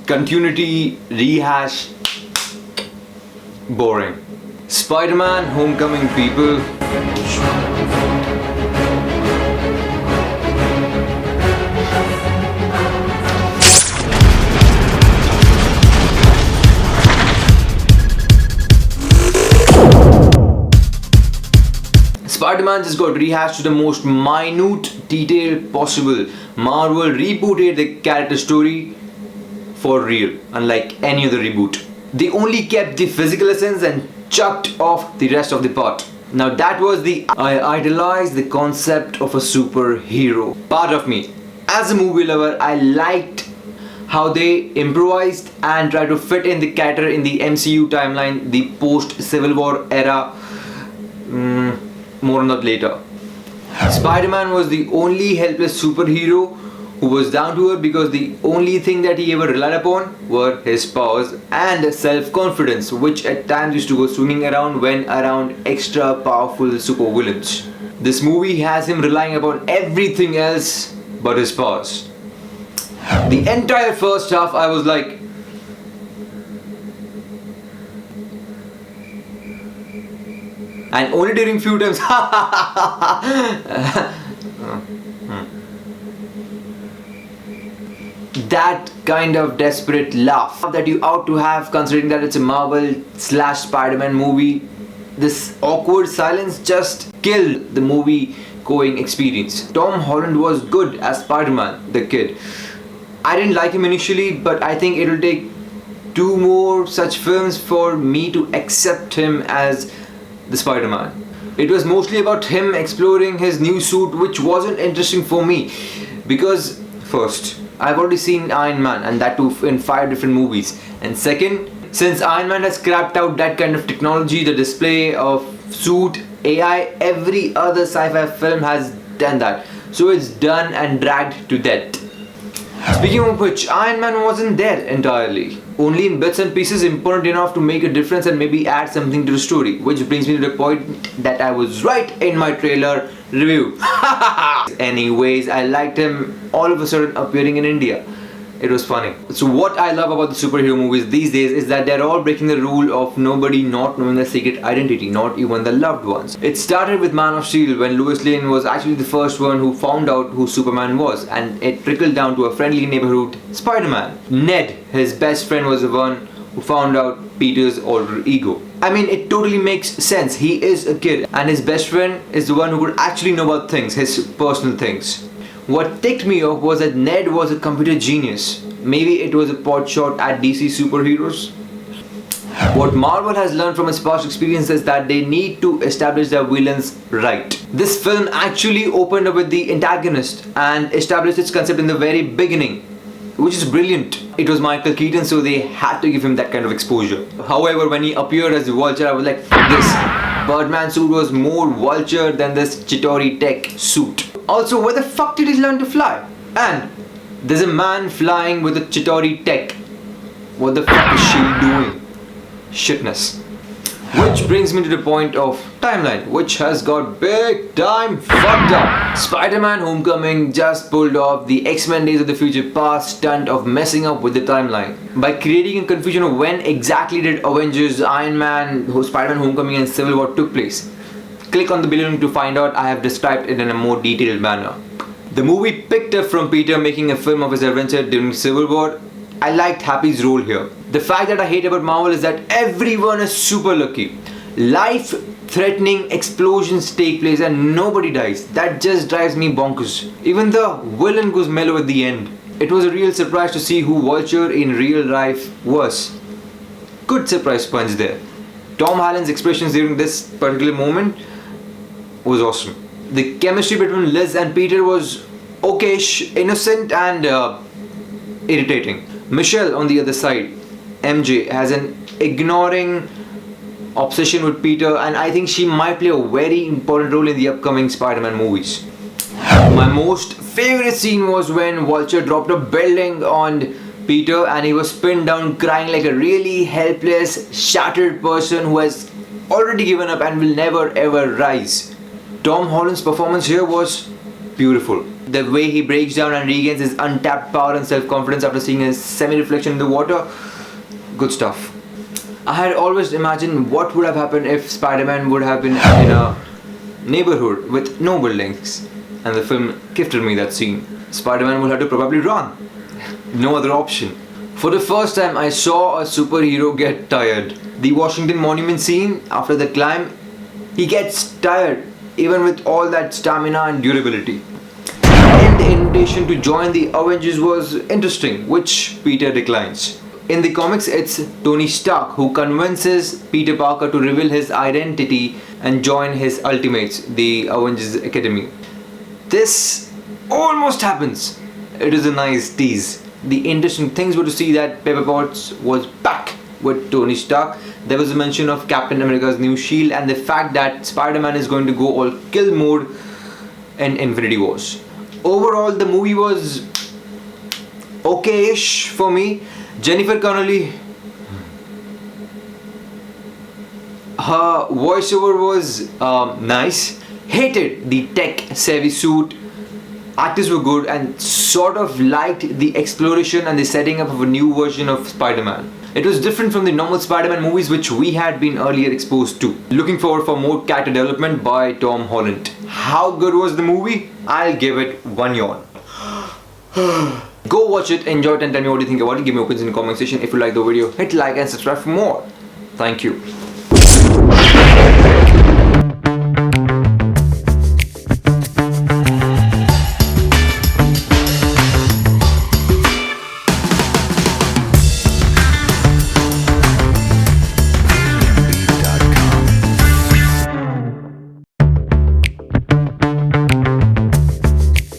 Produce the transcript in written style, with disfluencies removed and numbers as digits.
Continuity, rehash, boring. Spider-Man Homecoming, people. Spider-Man just got rehashed to the most minute detail possible. Marvel rebooted the character story for real, unlike any other reboot. They only kept the physical essence and chucked off the rest of the part. Now that was I idolized the concept of a superhero part of me. As a movie lover, I liked how they improvised and tried to fit in the character in the MCU timeline, the post-Civil-War era. More on that later. Spider-Man was the only helpless superhero who was down to earth because the only thing that he ever relied upon were his powers and self-confidence, which at times used to go swinging around when around extra powerful supervillains. This movie has him relying upon everything else but his powers. The entire first half I was like, and only during few times that kind of desperate laugh that you ought to have, considering that it's a Marvel/Spider-Man movie. This awkward silence just killed the movie going experience. Tom Holland was good as Spider-Man, the kid. I didn't like him initially, but I think it'll take 2 more such films for me to accept him as the Spider-Man. It was mostly about him exploring his new suit, which wasn't interesting for me because first, I've already seen Iron Man, and that too in 5 different movies. And second, since Iron Man has scrapped out that kind of technology, the display of suit, AI, every other sci-fi film has done that. So it's done and dragged to death. Speaking of which, Iron Man wasn't there entirely. Only in bits and pieces important enough to make a difference and maybe add something to the story. Which brings me to the point that I was right in my trailer review. Anyways, I liked him all of a sudden appearing in India. It was funny. So what I love about the superhero movies these days is that they're all breaking the rule of nobody not knowing their secret identity, not even the loved ones. It started with Man of Steel when Lois Lane was actually the first one who found out who Superman was, and it trickled down to a friendly neighborhood Spider-Man. Ned, his best friend, was the one who found out Peter's alter ego. I mean, it totally makes sense. He is a kid and his best friend is the one who could actually know about things, his personal things. What ticked me off was that Ned was a computer genius. Maybe it was a pot shot at DC superheroes. What Marvel has learned from its past experience is that they need to establish their villains right. This film actually opened up with the antagonist and established its concept in the very beginning, which is brilliant. It was Michael Keaton, so they had to give him that kind of exposure. However, when he appeared as the Vulture, I was like, this Birdman suit was more Vulture than this Chitauri tech suit. Also, where the fuck did he learn to fly? And there's a man flying with a Chitauri tech. What the fuck is she doing? Shitness. Which brings me to the point of timeline, which has got big time fucked up. Spider-Man Homecoming just pulled off the X-Men Days of the Future Past stunt of messing up with the timeline by creating a confusion of when exactly did Avengers, Iron Man, Spider-Man Homecoming and Civil War took place. Click on the below link to find out. I have described it in a more detailed manner. The movie picked up from Peter making a film of his adventure during Civil War. I liked Happy's role here. The fact that I hate about Marvel is that everyone is super lucky. Life-threatening explosions take place and nobody dies. That just drives me bonkers. Even the villain goes mellow at the end. It was a real surprise to see who Vulture in real life was. Good surprise punch there. Tom Holland's expressions during this particular moment was awesome. The chemistry between Liz and Peter was okayish, innocent and irritating. Michelle on the other side, MJ, has an ignoring obsession with Peter, and I think she might play a very important role in the upcoming Spider-Man movies. My most favorite scene was when Vulture dropped a building on Peter and he was pinned down crying like a really helpless, shattered person who has already given up and will never ever rise. Tom Holland's performance here was beautiful. The way he breaks down and regains his untapped power and self-confidence after seeing his semi-reflection in the water. Good stuff. I had always imagined what would have happened if Spider-Man would have been in a neighborhood with no buildings. And the film gifted me that scene. Spider-Man would have to probably run. No other option. For the first time, I saw a superhero get tired. The Washington Monument scene, after the climb, he gets tired even with all that stamina and durability. And the invitation to join the Avengers was interesting, which Peter declines. In the comics, it's Tony Stark who convinces Peter Parker to reveal his identity and join his ultimates, the Avengers Academy. This almost happens. It is a nice tease. The interesting things were to see that Pepper Potts was back with Tony Stark. There was a mention of Captain America's new shield and the fact that Spider-Man is going to go all kill mode in Infinity Wars. Overall, the movie was okay-ish for me. Jennifer Connelly, her voiceover was nice. Hated the tech-savvy suit. Actors were good and sort of liked the exploration and the setting up of a new version of Spider-Man. It was different from the normal Spider-Man movies which we had been earlier exposed to. Looking forward for more character development by Tom Holland. How good was the movie? I'll give it 1 yawn. Go watch it, enjoy it and tell me what you think about it. Give me opinions in the comment section. If you like the video, hit like and subscribe for more. Thank you.